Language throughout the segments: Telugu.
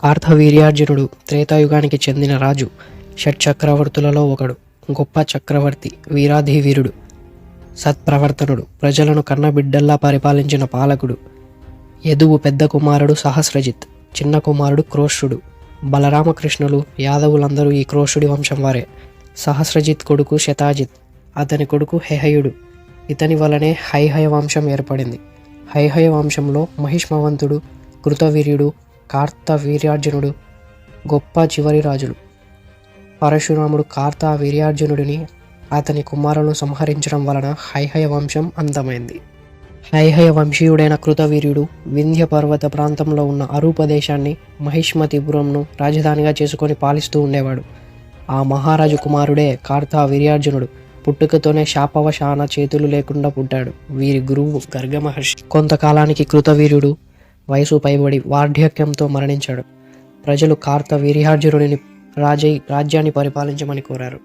కార్తవీర్యార్జునుడు త్రేతాయుగానికి చెందిన రాజు. షట్చక్రవర్తులలో ఒకడు. గొప్ప చక్రవర్తి, వీరాధివీరుడు, సత్ప్రవర్తనుడు, ప్రజలను కన్నబిడ్డల్లా పరిపాలించిన పాలకుడు. యదువు పెద్ద కుమారుడు సహస్రజిత్, చిన్న కుమారుడు క్రోష్టుడు. బలరామకృష్ణులు యాదవులందరూ ఈ క్రోష్టుడి వంశం వారే. సహస్రజిత్ కొడుకు శతాజిత్, అతని కొడుకు హెహయుడు. ఇతని వలనే హైహయ వంశం ఏర్పడింది. హైహయ వంశంలో మహిష్మవంతుడు, కృతవీర్యుడు, కార్తవీర్యార్జునుడు గొప్ప చివరి రాజులు. పరశురాముడు కార్తవీర్యార్జునుడిని అతని కుమారులను సంహరించడం వలన హైహయ వంశం అంతమైంది. హైహయ వంశీయుడైన కృతవీర్యుడు వింధ్య పర్వత ప్రాంతంలో ఉన్న అరూప దేశాన్ని మహిష్మతిపురంను రాజధానిగా చేసుకొని పాలిస్తూ ఉండేవాడు. ఆ మహారాజు కుమారుడే కార్తవీర్యార్జునుడు. పుట్టుకతోనే శాపవశాన చేతులు లేకుండా పుట్టాడు. వీరి గురువు గర్గమహర్షి. కొంతకాలానికి కృతవీర్యుడు వయసు పైబడి వార్ధక్యంతో మరణించాడు. ప్రజలు కార్తవీర్యార్జునుడిని రాజ్యాన్ని పరిపాలించమని కోరారు.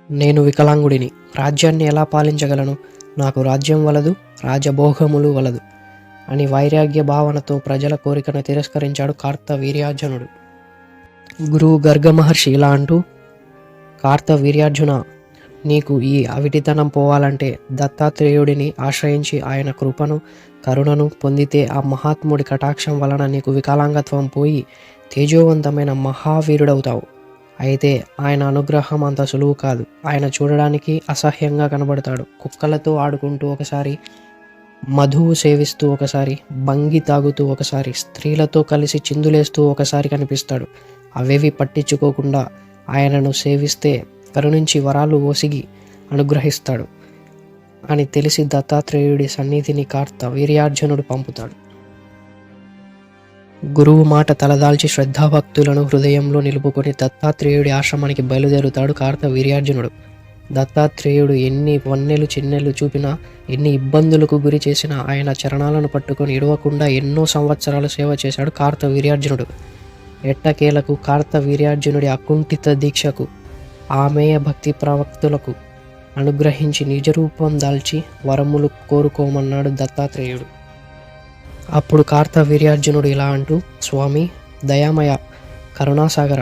నేను వికలాంగుడిని, రాజ్యాన్ని ఎలా పాలించగలను? నాకు రాజ్యం వలదు, రాజభోగములు వలదు అని వైరాగ్య భావనతో ప్రజల కోరికను తిరస్కరించాడు కార్తవీర్యార్జునుడు. గురువు గర్గమహర్షి ఇలా అంటూ, కార్తవీర్యార్జున, నీకు ఈ అవిటితనం పోవాలంటే దత్తాత్రేయుడిని ఆశ్రయించి ఆయన కృపను కరుణను పొందితే ఆ మహాత్ముడి కటాక్షం వలన నీకు వికలాంగత్వం పోయి తేజోవంతమైన మహావీరుడవుతావు. అయితే ఆయన అనుగ్రహం అంత సులువు కాదు. ఆయన చూడడానికి అసహ్యంగా కనబడతాడు. కుక్కలతో ఆడుకుంటూ ఒకసారి, మధువు సేవిస్తూ ఒకసారి, బంగి తాగుతూ ఒకసారి, స్త్రీలతో కలిసి చిందులేస్తూ ఒకసారి కనిపిస్తాడు. అవేవి పట్టించుకోకుండా ఆయనను సేవిస్తే కరుణించి వరాలు ఒసిగి అనుగ్రహిస్తాడు అని తెలిసి దత్తాత్రేయుడి సన్నిధిని కార్తవీర్యార్జునుడు పంపుతాడు. గురువు మాట తలదాల్చి శ్రద్ధాభక్తులను హృదయంలో నిలుపుకొని దత్తాత్రేయుడి ఆశ్రమానికి బయలుదేరుతాడు కార్తవీర్యార్జునుడు. దత్తాత్రేయుడు ఎన్ని వన్నెలు చిన్నెలు చూపినా, ఎన్ని ఇబ్బందులకు గురి చేసినా ఆయన చరణాలను పట్టుకొని ఇడవకుండా ఎన్నో సంవత్సరాలు సేవ చేశాడు కార్తవీర్యార్జునుడు. ఎట్టకేలకు కార్తవీర్యార్జునుడి అకుంఠిత దీక్షకు, ఆమేయ భక్తి ప్రవక్తులకు అనుగ్రహించి నిజరూపం దాల్చి వరములు కోరుకోమన్నాడు దత్తాత్రేయుడు. అప్పుడు కార్తవీర్యార్జునుడు ఇలా అంటూ, స్వామి, దయామయ, కరుణాసాగర,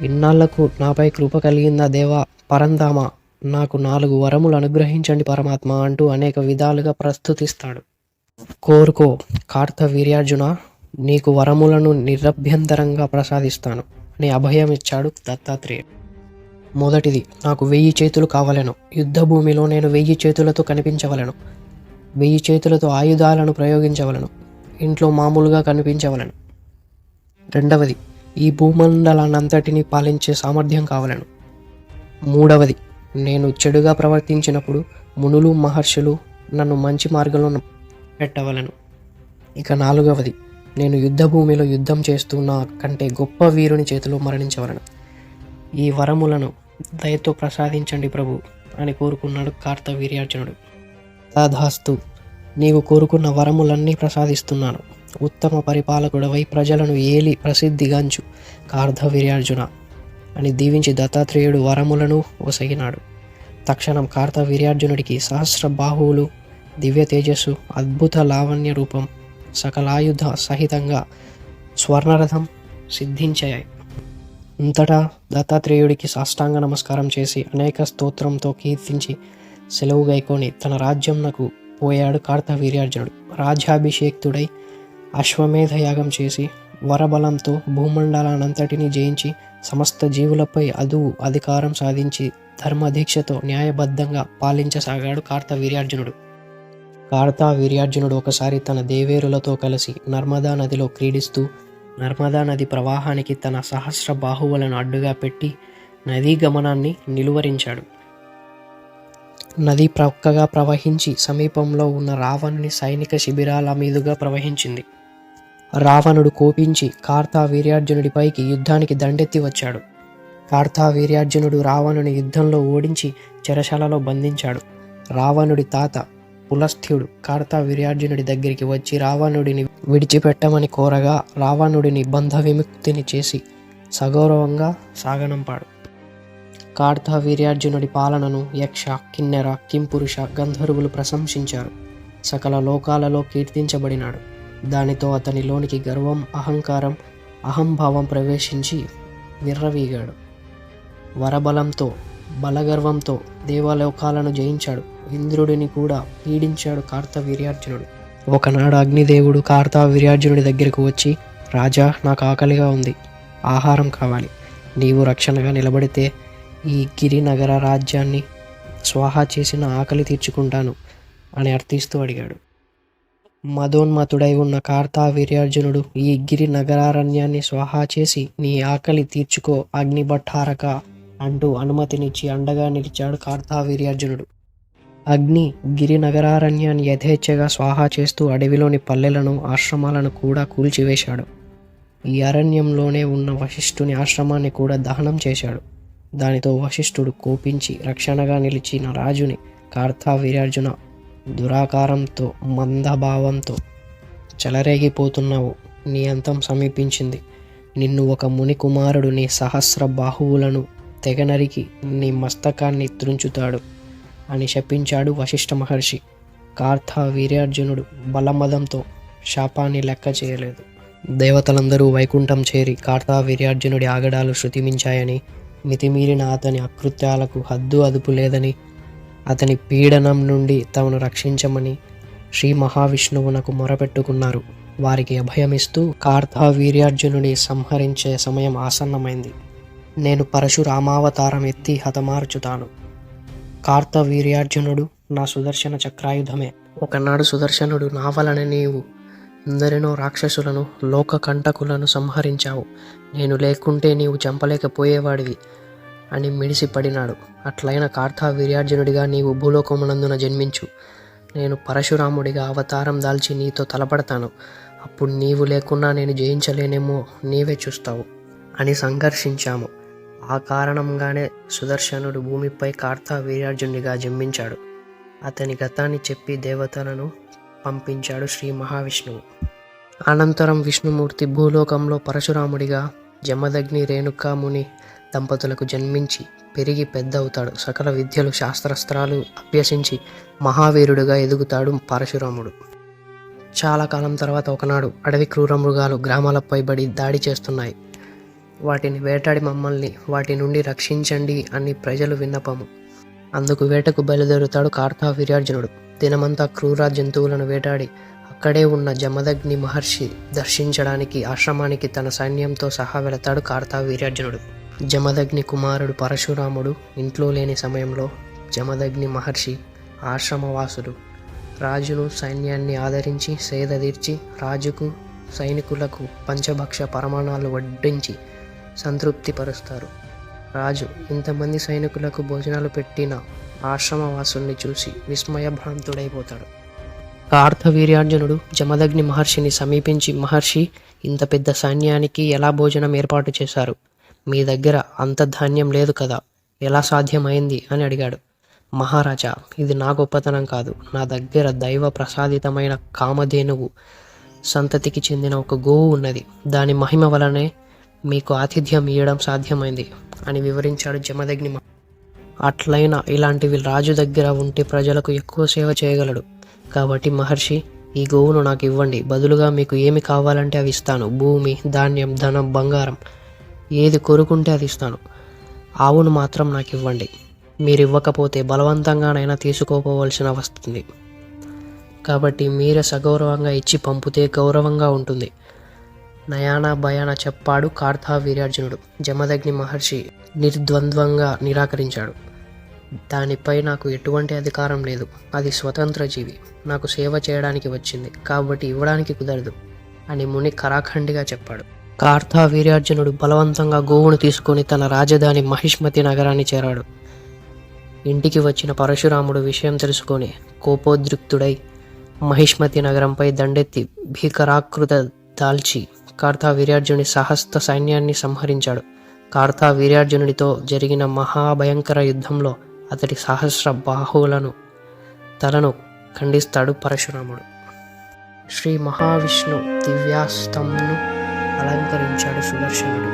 ఇన్నాళ్లకు నాపై కృప కలిగిందా దేవా పరంధామ, నాకు 4 వరములు అనుగ్రహించండి పరమాత్మ అంటూ అనేక విధాలుగా ప్రస్తుతిస్తాడు. కోరుకో కార్తవీర్యార్జున, నీకు వరములను నిరభ్యంతరంగా ప్రసాదిస్తాను అని అభయమిచ్చాడు దత్తాత్రేయుడు. మొదటిది, నాకు 1000 చేతులు కావలెను. యుద్ధ భూమిలో నేను 1000 చేతులతో కనిపించవలను. 1000 చేతులతో ఆయుధాలను ప్రయోగించవలను. ఇంట్లో మామూలుగా కనిపించవలను. రెండవది, ఈ భూమండలాన్నంతటినీ పాలించే సామర్థ్యం కావలను. మూడవది, నేను చెడుగా ప్రవర్తించినప్పుడు మునులు మహర్షులు నన్ను మంచి మార్గంలో పెట్టవలను. ఇక నాలుగవది, నేను యుద్ధ భూమిలో యుద్ధం చేస్తున్న కంటే గొప్ప వీరుని చేతిలో మరణించవలను. ఈ వరములను దయతో ప్రసాదించండి ప్రభు అని కోరుకున్నాడు కార్తవీర్యార్జునుడు. తథాస్తు, నీవు కోరుకున్న వరములన్నీ ప్రసాదిస్తున్నాను. ఉత్తమ పరిపాలకుడవై ప్రజలను ఏలి ప్రసిద్ధిగాంచు కార్తవీర్యార్జున అని దీవించి దత్తాత్రేయుడు వరములను ఒసగినాడు. తక్షణం కార్తవీర్యార్జునుడికి సహస్ర బాహువులు, దివ్య తేజస్సు, అద్భుత లావణ్య రూపం, సకలాయుధ సహితంగా స్వర్ణరథం సిద్ధించాయి. అంతటా దత్తాత్రేయుడికి సాష్టాంగ నమస్కారం చేసి అనేక స్తోత్రంతో కీర్తించి సెలవు గైకొని తన రాజ్యంనకు పోయాడు కార్తవీర్యార్జునుడు. రాజ్యాభిషేక్తుడై అశ్వమేధ యాగం చేసి వరబలంతో భూమండలానంతటినీ జయించి సమస్త జీవులపై అధికారం సాధించి ధర్మదీక్షతో న్యాయబద్ధంగా పాలించసాగాడు కార్తవీర్యార్జునుడు. కార్తవీర్యార్జునుడు ఒకసారి తన దేవేరులతో కలిసి నర్మదా నదిలో క్రీడిస్తూ నర్మదా నది ప్రవాహానికి తన సహస్ర బాహువులను అడ్డుగా పెట్టి నదీ గమనాన్ని నిలువరించాడు. నది ప్రక్కగా ప్రవహించి సమీపంలో ఉన్న రావణుని సైనిక శిబిరాల మీదుగా ప్రవహించింది. రావణుడు కోపించి కార్తవీర్యార్జునుడిపైకి యుద్ధానికి దండెత్తి వచ్చాడు. కార్తవీర్యార్జునుడు రావణుని యుద్ధంలో ఓడించి చెరశాలలో బంధించాడు. రావణుడి తాత పులస్థ్యుడు కార్తవీర్యార్జునుడి దగ్గరికి వచ్చి రావణుడిని విడిచిపెట్టమని కోరగా రావణుడిని బంధ విముక్తిని చేసి సగౌరవంగా సాగనంపాడు. కార్తవీర్యార్జునుడి పాలనను యక్ష, కిన్నెర, కింపురుష, గంధర్వులు ప్రశంసించారు. సకల లోకాలలో కీర్తించబడినాడు. దానితో అతనిలోనికి గర్వం, అహంకారం, అహంభావం ప్రవేశించి విర్రవీగాడు. వరబలంతో బలగర్వంతో దేవలోకాలను జయించాడు. ఇంద్రుడిని కూడా పీడించాడు కార్తవీర్యార్జునుడు. ఒకనాడు అగ్నిదేవుడు కార్తవీర్యార్జునుడి దగ్గరకు వచ్చి, రాజా, నాకు ఆకలిగా ఉంది, ఆహారం కావాలి. నీవు రక్షణగా నిలబడితే ఈ గిరినగర రాజ్యాన్ని స్వాహా చేసిన ఆకలి తీర్చుకుంటాను అని అర్థిస్తూ అడిగాడు. మదోన్మతుడై ఉన్న కార్తవీర్యార్జునుడు, ఈ గిరి నగరారణ్యాన్ని స్వాహా చేసి నీ ఆకలి తీర్చుకో అగ్నిభట్టారక అంటూ అనుమతినిచ్చి అండగా నిలిచాడు కార్తవీర్యార్జునుడు. అగ్ని గిరి నగరారణ్యాన్ని యథేచ్ఛగా స్వాహా చేస్తూ అడవిలోని పల్లెలను ఆశ్రమాలను కూడా కూల్చివేశాడు. ఈ అరణ్యంలోనే ఉన్న వశిష్ఠుని ఆశ్రమాన్ని కూడా దహనం చేశాడు. దానితో వశిష్ఠుడు కోపించి రక్షణగా నిలిచిన రాజుని కార్తవీర్యార్జున దురాకారంతో మందభావంతో, చెలరేగిపోతున్నావు, నీ అంతం సమీపించింది. నిన్ను ఒక ముని కుమారుడు నీ సహస్ర బాహువులను తెగనరికి నీ మస్తకాన్ని త్రుంచుతాడు అని శపించాడు వశిష్ఠ మహర్షి. కార్తవీర్యార్జునుడు బలమదంతో శాపాన్ని లెక్క చేయలేదు. దేవతలందరూ వైకుంఠం చేరి కార్తవీర్యార్జునుడి ఆగడాలు శృతిమించాయని, మితిమీరిన అతని అకృత్యాలకు హద్దు అదుపు లేదని, అతని పీడనం నుండి తమను రక్షించమని శ్రీ మహావిష్ణువునకు మొరపెట్టుకున్నారు. వారికి అభయమిస్తూ కార్తవీర్యార్జునుడి సంహరించే సమయం ఆసన్నమైంది. నేను పరశురామావతారం ఎత్తి హతమార్చుతాను. కార్తవీర్యార్జునుడు నా సుదర్శన చక్రాయుధమే. ఒకనాడు సుదర్శనుడు నా వలన నీవు ఎందరినో రాక్షసులను లోక కంటకులను సంహరించావు. నేను లేకుంటే నీవు చంపలేకపోయేవాడివి అని మిడిసిపడినాడు. అట్లైన కార్తవీర్యార్జునుడిగా నీవు భూలోకమునందున జన్మించు. నేను పరశురాముడిగా అవతారం దాల్చి నీతో తలపడతాను. అప్పుడు నీవు లేకున్నా నేను జయించలేనేమో, నీవే చూస్తావు అని సంఘర్షించాము. ఆ కారణంగానే సుదర్శనుడు భూమిపై కార్తవీర్యార్జునుడిగా జన్మించాడు. అతని గతాన్ని చెప్పి దేవతలను పంపించాడు శ్రీ మహావిష్ణువు. అనంతరం విష్ణుమూర్తి భూలోకంలో పరశురాముడిగా జమదగ్ని రేణుకాముని దంపతులకు జన్మించి పెరిగి పెద్ద అవుతాడు. సకల విద్యలు శాస్త్రాస్త్రాలు అభ్యసించి మహావీరుడిగా ఎదుగుతాడు పరశురాముడు. చాలా కాలం తర్వాత ఒకనాడు అడవి క్రూర మృగాలు గ్రామాలపై బడి దాడి చేస్తున్నాయి. వాటిని వేటాడి మమ్మల్ని వాటి నుండి రక్షించండి అని ప్రజలు విన్నపము. అందుకు వేటకు బయలుదేరుతాడు కార్తవీర్యార్జునుడు. దినమంతా క్రూర జంతువులను వేటాడి అక్కడే ఉన్న జమదగ్ని మహర్షి దర్శించడానికి ఆశ్రమానికి తన సైన్యంతో సహా వెళతాడు కార్తవీర్యార్జునుడు. జమదగ్ని కుమారుడు పరశురాముడు ఇంట్లో లేని సమయంలో జమదగ్ని మహర్షి ఆశ్రమవాసులు రాజును సైన్యాన్ని ఆదరించి సేద తీర్చి రాజుకు సైనికులకు పంచభక్ష పరమాణాలు వడ్డించి సంతృప్తిపరుస్తారు. రాజు ఇంతమంది సైనికులకు భోజనాలు పెట్టిన ఆశ్రమవాసుల్ని చూసి విస్మయభ్రాంతుడైపోతాడు. కార్తవీర్యార్జునుడు జమదగ్ని మహర్షిని సమీపించి, మహర్షి, ఇంత పెద్ద సైన్యానికి ఎలా భోజనం ఏర్పాటు చేశారు? మీ దగ్గర అంత ధాన్యం లేదు కదా, ఎలా సాధ్యమైంది అని అడిగాడు. మహారాజా, ఇది నా గొప్పతనం కాదు, నా దగ్గర దైవ ప్రసాదితమైన కామధేనువు సంతతికి చెందిన ఒక గోవు ఉన్నది. దాని మహిమ వలనే మీకు ఆతిథ్యం ఇవ్వడం సాధ్యమైంది అని వివరించాడు జమదగ్ని. అట్లయినా ఇలాంటివి రాజు దగ్గర ఉంటే ప్రజలకు ఎక్కువ సేవ చేయగలడు. కాబట్టి మహర్షి, ఈ గోవును నాకు ఇవ్వండి, బదులుగా మీకు ఏమి కావాలంటే అవి ఇస్తాను. భూమి, ధాన్యం, ధనం, బంగారం, ఏది కోరుకుంటే అది ఇస్తాను. ఆవును మాత్రం నాకు ఇవ్వండి. మీరు ఇవ్వకపోతే బలవంతంగానైనా తీసుకోపోవలసిన వస్తుంది. కాబట్టి మీరే సగౌరవంగా ఇచ్చి పంపితే గౌరవంగా ఉంటుంది. నయానా భయాన చెప్పాడు కార్తవీర్యార్జునుడు. జమదగ్ని మహర్షి నిర్ద్వంద్వంగా నిరాకరించాడు. దానిపై నాకు ఎటువంటి అధికారం లేదు, అది స్వతంత్ర జీవి, నాకు సేవ చేయడానికి వచ్చింది, కాబట్టి ఇవ్వడానికి కుదరదు అని ముని కరాఖండిగా చెప్పాడు. కార్తవీర్యార్జునుడు బలవంతంగా గోవును తీసుకుని తన రాజధాని మహిష్మతి నగరాన్ని చేరాడు. ఇంటికి వచ్చిన పరశురాముడు విషయం తెలుసుకొని కోపోద్రిక్తుడై మహిష్మతి నగరంపై దండెత్తి భీకరాకృత దాల్చి కార్తవీర్యార్జునుడి సహస్త సైన్యాన్ని సంహరించాడు. కార్తవీర్యార్జునుడితో జరిగిన మహాభయంకర యుద్ధంలో అతడి సహస్ర బాహువులను తలను ఖండిస్తాడు పరశురాముడు. శ్రీ మహావిష్ణు దివ్యాస్తంను అలంకరించాడు సుదర్శనుడు.